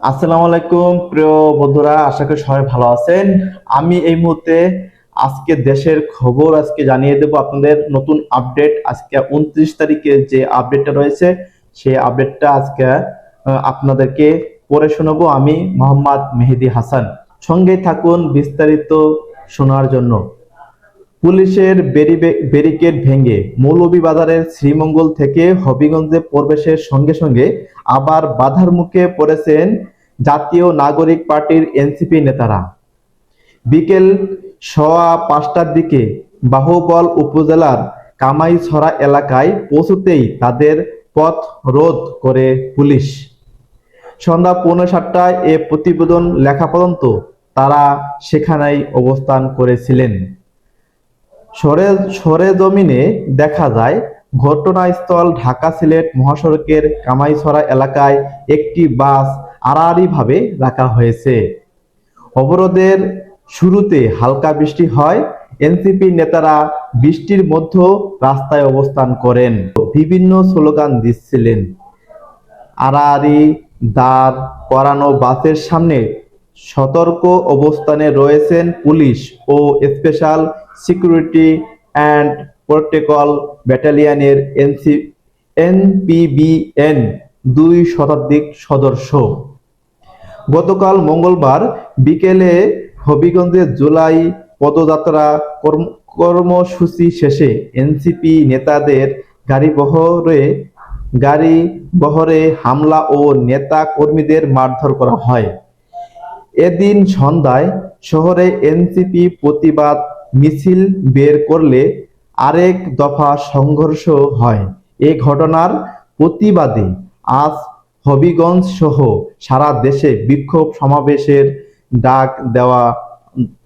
আসসালামু আলাইকুম প্রিয় বন্ধুরা, আশা করি সবাই ভালো আছেন। আমি এই মুহূর্তে আজকে দেশের খবর জানিয়ে দেব আপনাদের নতুন আপডেট। আজকে 29 তারিখে যে আপডেটটা রয়েছে সেই আপডেটটা আজকে আপনাদেরকে পড়ে শোনাবো আমি মোহাম্মদ মেহেদী হাসান। সঙ্গেই থাকুন বিস্তারিত শোনার জন্য। পুলিশের ব্যারিকেড ভেঙে মৌলভীবাজারের শ্রীমঙ্গল থেকে হবিগঞ্জে প্রবেশের সঙ্গে সঙ্গে আবার বাধার মুখে পড়েছেন জাতীয় নাগরিক পার্টির এনসিপি নেতারা। বিকেল 5:15টার দিকে বাহুবল উপজেলার কামাইছড়া এলাকায় পৌঁছতেই তাদের পথ রোধ করে পুলিশ। সন্ধ্যা 6:45টায় এ প্রতিবেদন লেখা পর্যন্ত তারা সেখানেই অবস্থান করেছিলেন। সরেজমিনে দেখা যায়, ঘটনাস্থল ঢাকা সিলেট মহাসড়কের কামাইছড়া এলাকায় একটি বাস আড়াআড়িভাবে রাখা হয়েছে। অবরোধের শুরুতে হালকা বৃষ্টি হয়। এনসিপি নেতারা বৃষ্টির মধ্যেও রাস্তায় অবস্থান করেন, বিভিন্ন স্লোগান দিচ্ছিলেন। আড়াআড়ি দাঁড় করানো বাসের সামনে সতর্ক অবস্থানে রয়েছেন পুলিশ ও স্পেশাল সিকিউরিটি অ্যান্ড প্রোটোকল ব্যাটালিয়নের এনপিবিএন 2 শতাধিক সদস্য। গতকাল মঙ্গলবার বিকেলে হবিগঞ্জে জুলাই পদযাত্রা কর্মসূচি শেষে এনসিপি নেতাদের গাড়িবহরে হামলা ও নেতা কর্মীদের মারধর করা হয়। এদিন সন্ধ্যায় শহরে এনসিপি প্রতিবাদ মিছিল বের করলে আরেক দফা সংঘর্ষ হয়। এ ঘটনার প্রতিবাদে আজ হবিগঞ্জ সহ সারা দেশে বিক্ষোভ সমাবেশের ডাক দেওয়া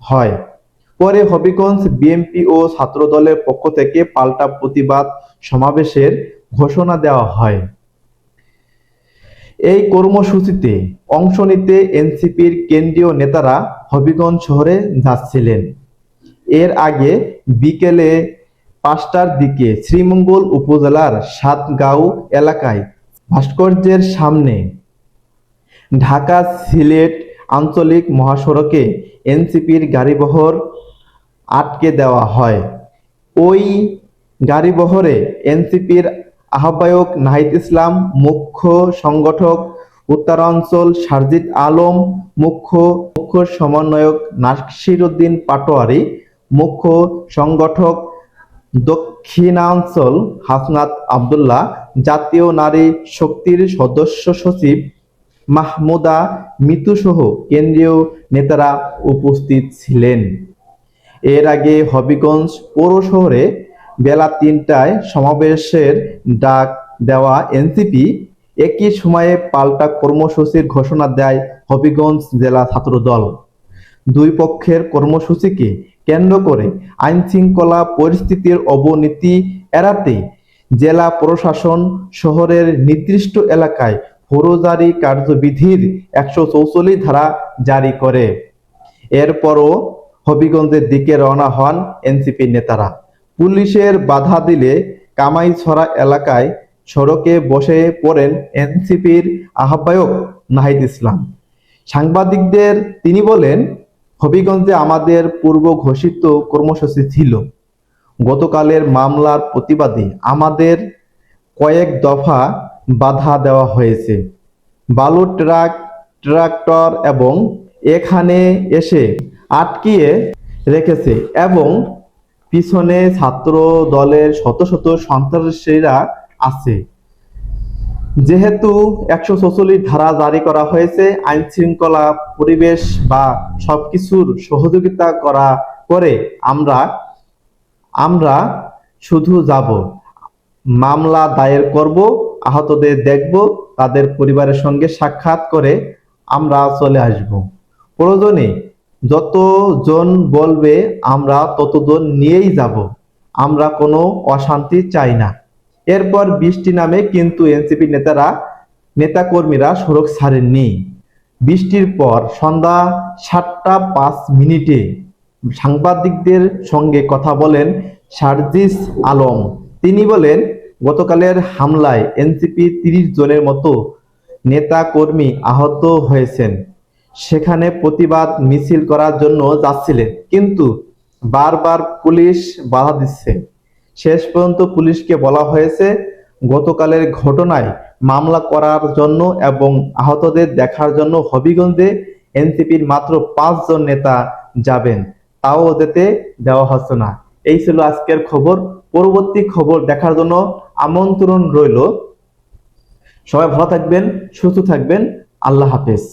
হয়। পরে হবিগঞ্জ বিএনপি ও ছাত্রদলের পক্ষ থেকে পাল্টা প্রতিবাদ সমাবেশের ঘোষণা দেওয়া হয়। এই কর্মসূচিতে অংশ নিতে এনসিপির কেন্দ্রীয় নেতারা হবিগঞ্জ শহরে যাচ্ছিলেন। এর আগে বিকেলে 5টার দিকে শ্রীমঙ্গল উপজেলার সাতগাঁও এলাকায় ভাস্কর্যের সামনে ঢাকা সিলেট আঞ্চলিক মহাসড়কে এনসিপির গাড়িবহর আটকে দেওয়া হয়। ওই গাড়িবহরে এনসিপির আহ্বায়ক নাহিদ ইসলাম, মুখ্য সংগঠক উত্তরাঞ্চল সারজিদ আলম, মুখ্য সমন্বয়ক নাসির উদ্দিন পাটোয়ারি, মুখ্য সংগঠক দক্ষিণাঞ্চল হাসনাত আবদুল্লাহ, জাতীয় নারী শক্তির সদস্য সচিব মাহমুদা মিতু সহ কেন্দ্রীয় নেতারা উপস্থিত ছিলেন। এর আগে হবিগঞ্জ পৌর শহরে বেলা 3টায় সমাবেশের ডাক দেওয়া এনসিপি একই সময়ে পাল্টা কর্মসূচির ঘোষণা দেয় হবিগঞ্জ জেলা ছাত্রদল। দুই পক্ষের কর্মসূচিকে কেন্দ্র করে আইনশৃঙ্খলা পরিস্থিতির অবনতি এড়াতে জেলা প্রশাসন শহরের নির্দিষ্ট এলাকায় ফৌজদারি কার্যবিধির 144 ধারা জারি করে। এরপরও হবিগঞ্জের দিকে রওনা হন এনসিপি নেতারা। পুলিশের বাধা দিলে কামাইছড়া এলাকায় সড়কে বসে পড়েন এনসিপির আহ্বায়ক নাহিদ ইসলাম। সাংবাদিকদের তিনি বলেন, হবিগঞ্জে আমাদের পূর্ব ঘোষিত কর্মসূচি ছিল। গতকালের মামলার প্রতিবাদে আমাদের কয়েক দফা বাধা দেওয়া হয়েছে। বালু ট্রাক্টর এবং এখানে এসে আটকিয়ে রেখেছে এবং পিছনে ছাত্র দলের শত শত সন্ত্রাসীরা আছে। যেহেতু 144 ধারা জারি করা হয়েছে, আইন শৃঙ্খলা পরিবেশ বা সবকিছুর সহযোগিতা করে আমরা শুধু যাব, মামলা দায়ের করব, আহতদের দেখব, তাদের পরিবারের সঙ্গে সাক্ষাৎ করে আমরা চলে আসব। প্রয়োজনে যতজন বলবে আমরা ততজন নিয়েই যাব। আমরা কোনো অশান্তি চাই না। এরপর বৃষ্টি নামে, কিন্তু এনসিপি নেতাকর্মীরা সড়ক ছাড়েননি। বৃষ্টির পর সন্ধ্যা 7টা 5 মিনিটে সাংবাদিকদের সঙ্গে কথা বলেন সারজিস আলম। তিনি বলেন, গতকালের হামলায় এনসিপি 30 জনের মতো নেতা কর্মী আহত হয়েছেন। সেখানে প্রতিবাদ মিছিল করার জন্য যাচ্ছিলেন, কিন্তু বারবার পুলিশ বাধা দিচ্ছে। শেষ পর্যন্ত পুলিশকে বলা হয়েছে গতকালের ঘটনায় মামলা করার জন্য এবং আহতদের দেখার জন্য হবিগঞ্জে এনসিপির মাত্র 5 জন নেতা যাবেন, তাও যেতে দেওয়া হচ্ছে না। এই ছিল আজকের খবর। পরবর্তী খবর দেখার জন্য আমন্ত্রণ রইল। সবাই ভালো থাকবেন, সুস্থ থাকবেন। আল্লাহ হাফেজ।